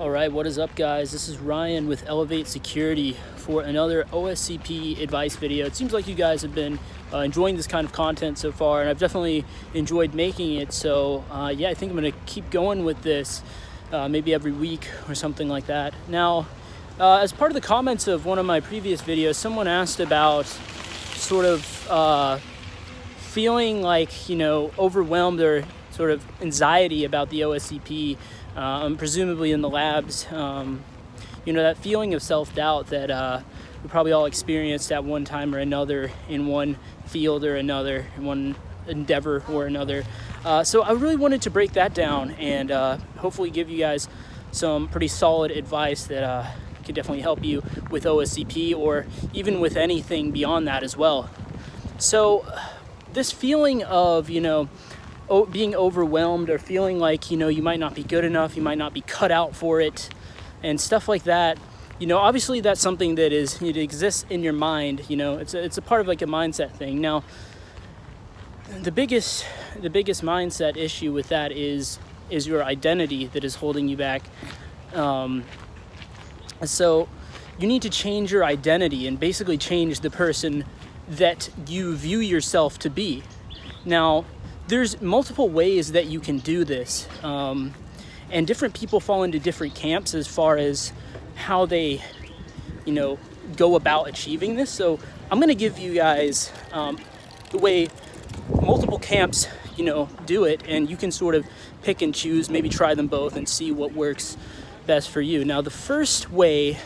All right, what is up, guys? This is Ryan with Elevate Security for another OSCP advice video. It seems like you guys have been enjoying this kind of content so far, and I've definitely enjoyed making it. So yeah, I think I'm going to keep going with this maybe every week or something like that. Now, as part of the comments of one of my previous videos, someone asked about sort of feeling like, overwhelmed or sort of anxiety about the OSCP, presumably in the labs. That feeling of self-doubt that we probably all experienced at one time or another in one field or another, in one endeavor or another. So I really wanted to break that down and hopefully give you guys some pretty solid advice that could definitely help you with OSCP or even with anything beyond that as well. So this feeling of, being overwhelmed or feeling like, you might not be good enough, you might not be cut out for it and stuff like that. Obviously that's something that it exists in your mind. It's a part of like a mindset thing. Now, the biggest mindset issue with that is your identity that is holding you back. So you need to change your identity and basically change the person that you view yourself to be. Now, there's multiple ways that you can do this, and different people fall into different camps as far as how they, go about achieving this. So I'm going to give you guys the way multiple camps, do it, and you can sort of pick and choose, maybe try them both and see what works best for you. Now, the first way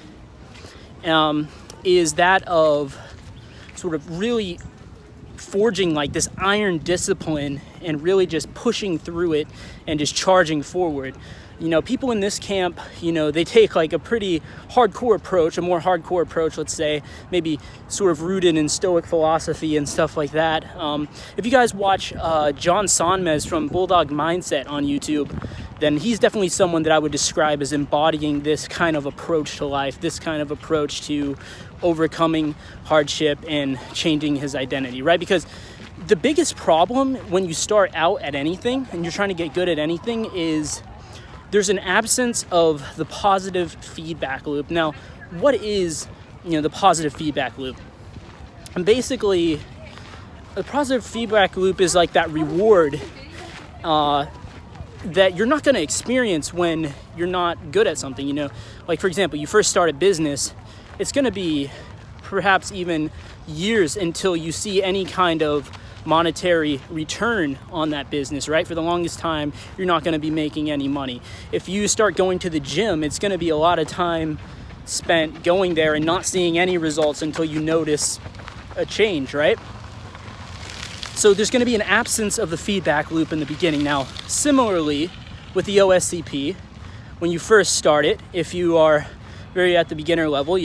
is that of sort of really forging like this iron discipline and really just pushing through it and just charging forward. People in this camp, they take like a pretty hardcore approach, a more hardcore approach, let's say, maybe sort of rooted in Stoic philosophy and stuff like that. If you guys watch John Sonmez from Bulldog Mindset on YouTube, then he's definitely someone that I would describe as embodying this kind of approach to life, this kind of approach to overcoming hardship and changing his identity, right? Because the biggest problem when you start out at anything and you're trying to get good at anything is there's an absence of the positive feedback loop. Now, what is, the positive feedback loop? And basically, the positive feedback loop is like that reward that you're not going to experience when you're not good at something. Like, for example, you first start a business, it's going to be perhaps even years until you see any kind of monetary return on that business, right? For the longest time, you're not going to be making any money. If you start going to the gym, it's going to be a lot of time spent going there and not seeing any results until you notice a change, right? So there's going to be an absence of the feedback loop in the beginning. Now, similarly with the OSCP, when you first start it, if you are very at the beginner level,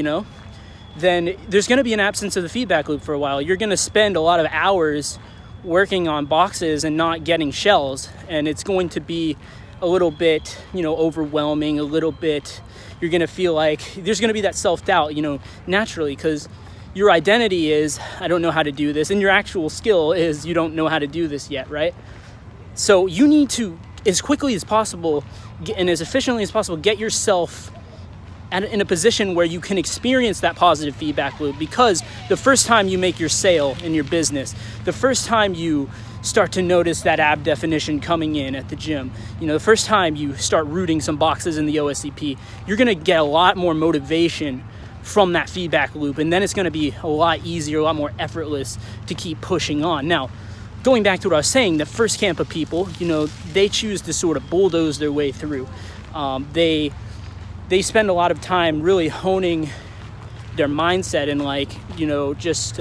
then there's going to be an absence of the feedback loop for a while. You're going to spend a lot of hours working on boxes and not getting shells, and it's going to be a little bit, overwhelming, a little bit, you're going to feel like there's going to be that self-doubt, naturally, because your identity is, I don't know how to do this, and your actual skill is, you don't know how to do this yet, right? So you need to, as quickly as possible and as efficiently as possible, get yourself in a position where you can experience that positive feedback loop, because the first time you make your sale in your business, the first time you start to notice that ab definition coming in at the gym, the first time you start rooting some boxes in the OSCP, you're going to get a lot more motivation from that feedback loop, and then it's going to be a lot easier, a lot more effortless to keep pushing on. Now, going back to what I was saying, the first camp of people, they choose to sort of bulldoze their way through. They spend a lot of time really honing their mindset and just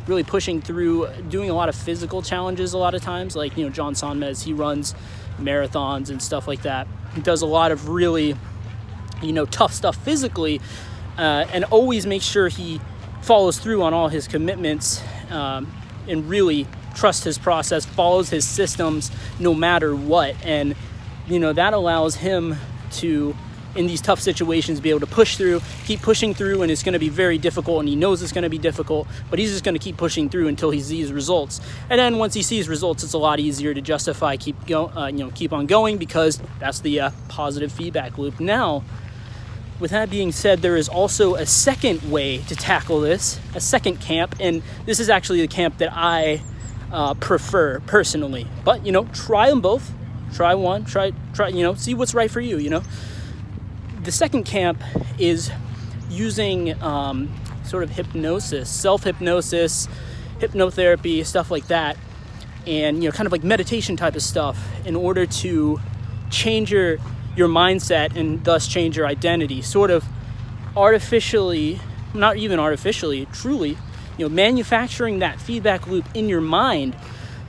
really pushing through, doing a lot of physical challenges a lot of times. Like, John Sonmez, he runs marathons and stuff like that. He does a lot of really, tough stuff physically, and always makes sure he follows through on all his commitments, and really trusts his process, follows his systems no matter what. And, that allows him to in these tough situations be able to push through, keep pushing through, and it's going to be very difficult, and he knows it's going to be difficult, but he's just going to keep pushing through until he sees results. And then once he sees results, it's a lot easier to justify keep on going, because that's the positive feedback loop. Now, with that being said, there is also a second way to tackle this, a second camp, and this is actually the camp that I prefer personally. But try them both. Try one. Try. See what's right for you. The second camp is using sort of hypnosis, self-hypnosis, hypnotherapy, stuff like that, and kind of like meditation type of stuff, in order to change your mindset and thus change your identity, sort of artificially, not even artificially, truly, manufacturing that feedback loop in your mind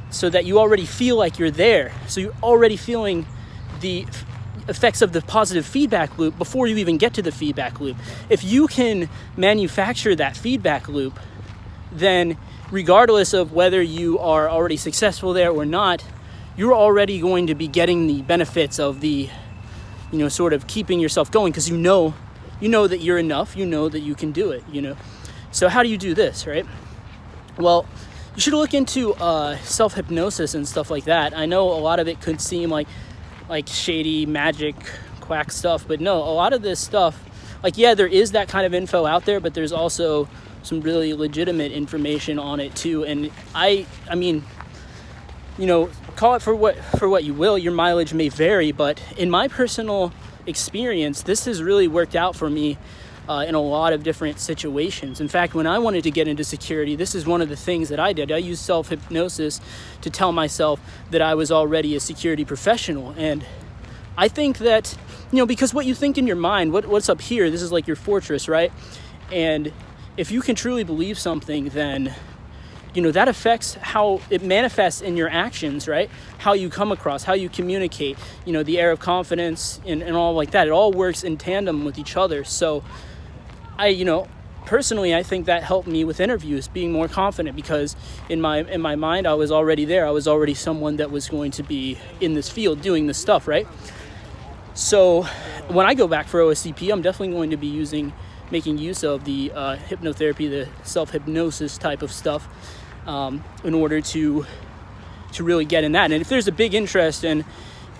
so that you already feel like you're there. So you're already feeling the effects of the positive feedback loop before you even get to the feedback loop. If you can manufacture that feedback loop, then regardless of whether you are already successful there or not, you're already going to be getting the benefits of the sort of keeping yourself going, because you know that you're enough, that you can do it, So how do you do this, right? Well, you should look into self-hypnosis and stuff like that. I know a lot of it could seem like shady magic quack stuff, but no, a lot of this stuff, there is that kind of info out there, but there's also some really legitimate information on it too. And I mean, call it for what you will. Your mileage may vary, but in my personal experience, this has really worked out for me in a lot of different situations. In fact, when I wanted to get into security, this is one of the things that I did. I used self-hypnosis to tell myself that I was already a security professional. And I think that, because what you think in your mind, what's up here, this is like your fortress, right? And if you can truly believe something, then that affects how it manifests in your actions, right? How you come across, how you communicate, the air of confidence and all like that. It all works in tandem with each other. So personally, I think that helped me with interviews, being more confident, because in my mind, I was already there. I was already someone that was going to be in this field doing this stuff, right? So when I go back for OSCP, I'm definitely going to be making use of the hypnotherapy, the self-hypnosis type of stuff, in order to really get in that. And if there's a big interest in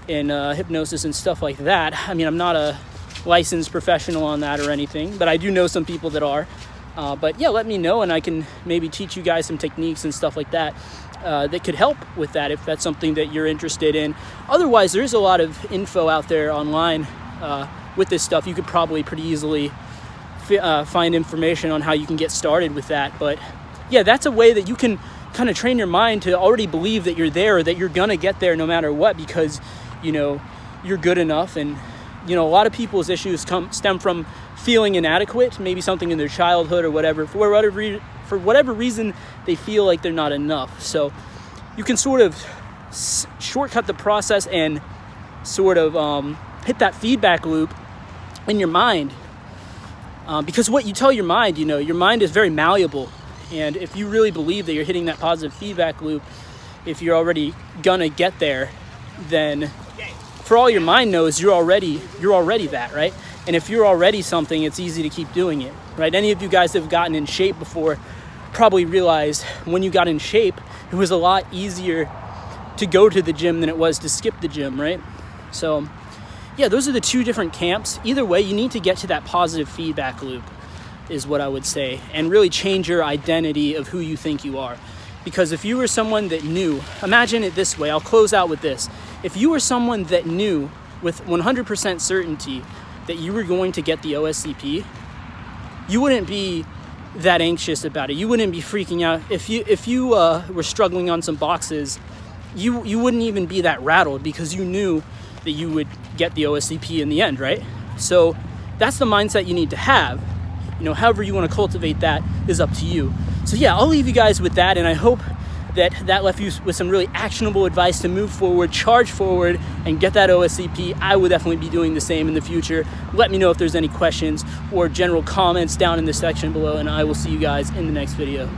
hypnosis and stuff like that, I mean, I'm not a licensed professional on that or anything, but I do know some people that are. But yeah, let me know, and I can maybe teach you guys some techniques and stuff like that that could help with that, if that's something that you're interested in. Otherwise, there's a lot of info out there online with this stuff. You could probably pretty easily find information on how you can get started with that. But yeah, that's a way that you can kind of train your mind to already believe that you're there, or that you're gonna get there no matter what, because you're good enough. And a lot of people's issues stem from feeling inadequate, maybe something in their childhood or whatever. For whatever reason, they feel like they're not enough. So you can sort of shortcut the process and sort of hit that feedback loop in your mind, because what you tell your mind, your mind is very malleable. And if you really believe that you're hitting that positive feedback loop, if you're already gonna get there, then for all your mind knows, you're already that, right? And if you're already something, it's easy to keep doing it, right? Any of you guys that have gotten in shape before probably realized when you got in shape, it was a lot easier to go to the gym than it was to skip the gym, right? So yeah, those are the two different camps. Either way, you need to get to that positive feedback loop, is what I would say, and really change your identity of who you think you are. Because if you were someone that knew, imagine it this way, I'll close out with this. If you were someone that knew with 100% certainty that you were going to get the OSCP, you wouldn't be that anxious about it. You wouldn't be freaking out. If you were struggling on some boxes, you wouldn't even be that rattled, because you knew that you would get the OSCP in the end, right? So that's the mindset you need to have. However you want to cultivate that is up to you. So yeah, I'll leave you guys with that, and I hope that left you with some really actionable advice to move forward, charge forward, and get that OSCP. I will definitely be doing the same in the future. Let me know if there's any questions or general comments down in the section below, and I will see you guys in the next video.